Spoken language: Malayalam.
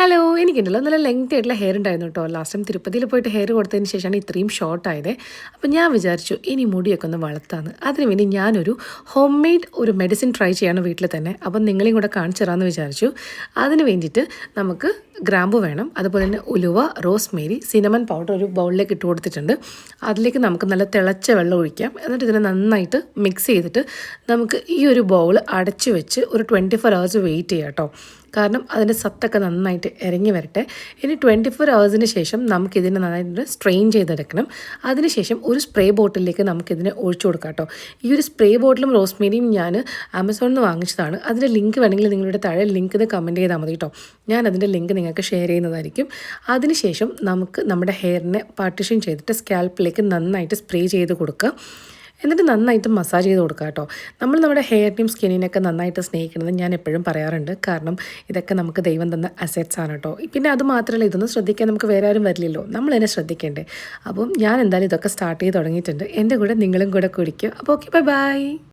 ഹലോ എനിക്കുണ്ടല്ലോ നല്ല ലെങ്തി ആയിട്ടുള്ള ഹെയർ ഉണ്ടായിരുന്നു കേട്ടോ. ലാസ്റ്റ് ടൈം തിരുപ്പതിയിൽ പോയിട്ട് ഹെയർ കൊടുത്തതിന് ശേഷമാണ് ഇത്രയും ഷോർട്ട് ആയത്. അപ്പം ഞാൻ വിചാരിച്ചു ഇനി മുടിയൊക്കെ ഒന്ന് വളർത്താമെന്ന്. അതിനുവേണ്ടി ഞാനൊരു ഹോം മെയ്ഡ് ഒരു മെഡിസിൻ ട്രൈ ചെയ്യാണ് വീട്ടിൽ തന്നെ. അപ്പം നിങ്ങളെയും കൂടെ കാണിച്ചു തരാമെന്ന് വിചാരിച്ചു. അതിന് വേണ്ടിയിട്ട് നമുക്ക് ഗ്രാമ്പു വേണം, അതുപോലെ തന്നെ ഉലുവ, റോസ്മേരി, സിനമൺ പൗഡർ ഒരു ബൗളിലേക്ക് ഇട്ട് കൊടുത്തിട്ടുണ്ട്. അതിലേക്ക് നമുക്ക് നല്ല തിളച്ച വെള്ളം ഒഴിക്കാം. എന്നിട്ട് ഇതിനെ നന്നായിട്ട് മിക്സ് ചെയ്തിട്ട് നമുക്ക് ഈ ഒരു ബൗൾ അടച്ചു വെച്ച് ഒരു 24 hours വെയിറ്റ് ചെയ്യാം കേട്ടോ. കാരണം അതിൻ്റെ സത്തൊക്കെ നന്നായിട്ട് ഇറങ്ങി വരട്ടെ. ഇനി 24 hours ശേഷം നമുക്കിതിനെ നന്നായിട്ട് സ്ട്രെയിൻ ചെയ്തെടുക്കണം. അതിനുശേഷം ഒരു സ്പ്രേ ബോട്ടിലേക്ക് നമുക്കിതിനെ ഒഴിച്ചു കൊടുക്കാം കേട്ടോ. ഈ ഒരു സ്പ്രേ ബോട്ടിലും റോസ്മേരിയും ഞാൻ ആമസോണിൽ നിന്ന് വാങ്ങിച്ചതാണ്. അതിൻ്റെ ലിങ്ക് വേണമെങ്കിൽ നിങ്ങളുടെ താഴെ ലിങ്ക് കമൻറ്റ് ചെയ്താൽ മതി കേട്ടോ. ഞാൻ അതിൻ്റെ ലിങ്ക് നിങ്ങൾക്ക് ഷെയർ ചെയ്യുന്നതായിരിക്കും. അതിനുശേഷം നമുക്ക് നമ്മുടെ ഹെയറിനെ പാർട്ടിഷൻ ചെയ്തിട്ട് സ്കാൽപ്പിലേക്ക് നന്നായിട്ട് സ്പ്രേ ചെയ്ത് കൊടുക്കുക. എന്നിട്ട് നന്നായിട്ട് മസാജ് ചെയ്ത് കൊടുക്കുക കേട്ടോ. നമ്മൾ നമ്മുടെ ഹെയറിനെയും സ്കിന്നിനെയൊക്കെ നന്നായിട്ട് സ്നേഹിക്കുന്നത് ഞാൻ എപ്പോഴും പറയാറുണ്ട്. കാരണം ഇതൊക്കെ നമുക്ക് ദൈവം തന്ന അസറ്റ്സ് ആണ് കേട്ടോ. പിന്നെ അത് മാത്രമല്ല, ഇതൊന്നും ശ്രദ്ധിക്കാൻ നമുക്ക് വേറെ ആരും വരില്ലല്ലോ, നമ്മൾ തന്നെ ശ്രദ്ധിക്കേണ്ടേ. അപ്പം ഞാൻ എന്തായാലും ഇതൊക്കെ സ്റ്റാർട്ട് ചെയ്ത് തുടങ്ങിയിട്ടുണ്ട്. എൻ്റെ കൂടെ നിങ്ങളും കൂടെ കുടിക്കുക. അപ്പോൾ ഓക്കെ, ബൈ.